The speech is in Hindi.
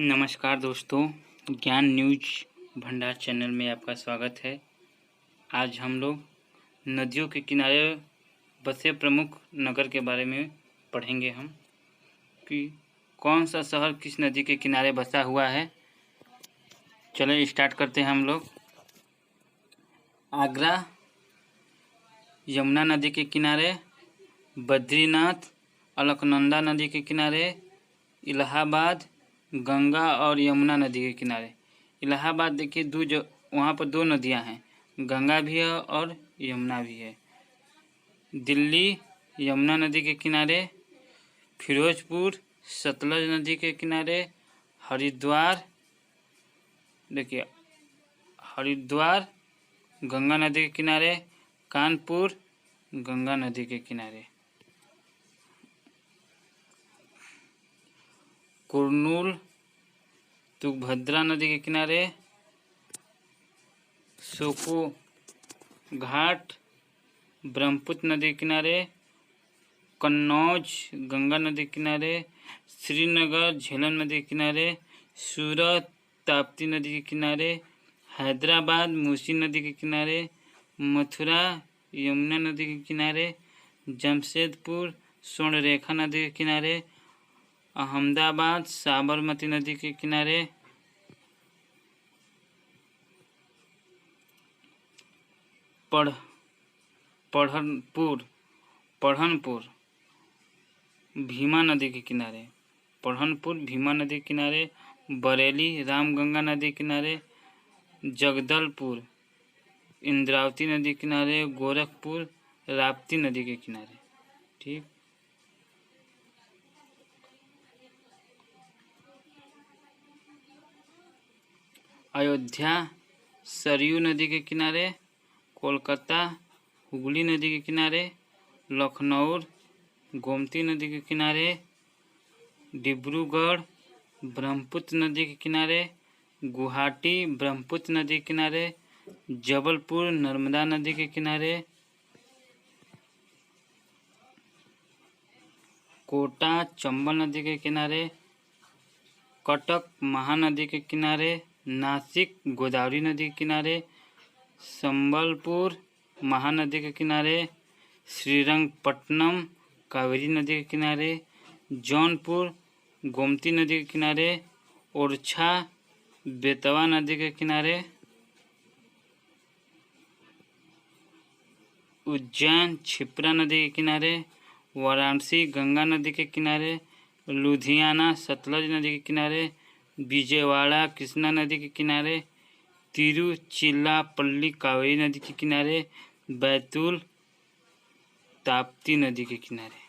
नमस्कार दोस्तों, ज्ञान न्यूज भंडार चैनल में आपका स्वागत है। आज हम लोग नदियों के किनारे बसे प्रमुख नगर के बारे में पढ़ेंगे हम कि कौन सा शहर किस नदी के किनारे बसा हुआ है। चलिए स्टार्ट करते हैं हम लोग। आगरा यमुना नदी के किनारे, बद्रीनाथ अलकनंदा नदी के किनारे, इलाहाबाद गंगा और यमुना नदी के किनारे। इलाहाबाद देखिए वहाँ पर दो नदियाँ हैं, गंगा भी है और यमुना भी है। दिल्ली यमुना नदी के किनारे, फिरोजपुर सतलज नदी के किनारे, हरिद्वार देखिए हरिद्वार गंगा नदी के किनारे, कानपुर गंगा नदी के किनारे, कुरनूल तुंगभद्रा नदी के किनारे, सोको घाट ब्रह्मपुत्र नदी के किनारे, कन्नौज गंगा नदी के किनारे, श्रीनगर झेलम नदी के किनारे, सूरत ताप्ती नदी के किनारे, हैदराबाद मूसी नदी के किनारे, मथुरा यमुना नदी के किनारे, जमशेदपुर स्वर्णरेखा नदी के किनारे, अहमदाबाद साबरमती नदी के किनारे, पढ़नपुर भीमा नदी के किनारे, भीमा नदी के किनारे, बरेली रामगंगा नदी के किनारे, जगदलपुर इंद्रावती नदी के किनारे, गोरखपुर राप्ती नदी के किनारे। ठीक, अयोध्या सरयू नदी के किनारे, कोलकाता हुगली नदी के किनारे, लखनऊ गोमती नदी के किनारे, डिब्रूगढ़ ब्रह्मपुत्र नदी के किनारे, गुवाहाटी ब्रह्मपुत्र नदी के किनारे, जबलपुर नर्मदा नदी के किनारे, कोटा चंबल नदी के किनारे, कटक महानदी के किनारे, नासिक गोदावरी नदी के किनारे, संबलपुर महानदी के किनारे, श्रीरंगपट्टनम कावेरी नदी के किनारे, जौनपुर गोमती नदी के किनारे, ओरछा बेतवा नदी के किनारे, उज्जैन क्षिप्रा नदी के किनारे, वाराणसी गंगा नदी के किनारे, लुधियाना सतलज नदी के किनारे, विजयवाड़ा कृष्णा नदी के किनारे, तिरुचिरापल्ली कावेरी नदी के किनारे, बैतूल ताप्ती नदी के किनारे।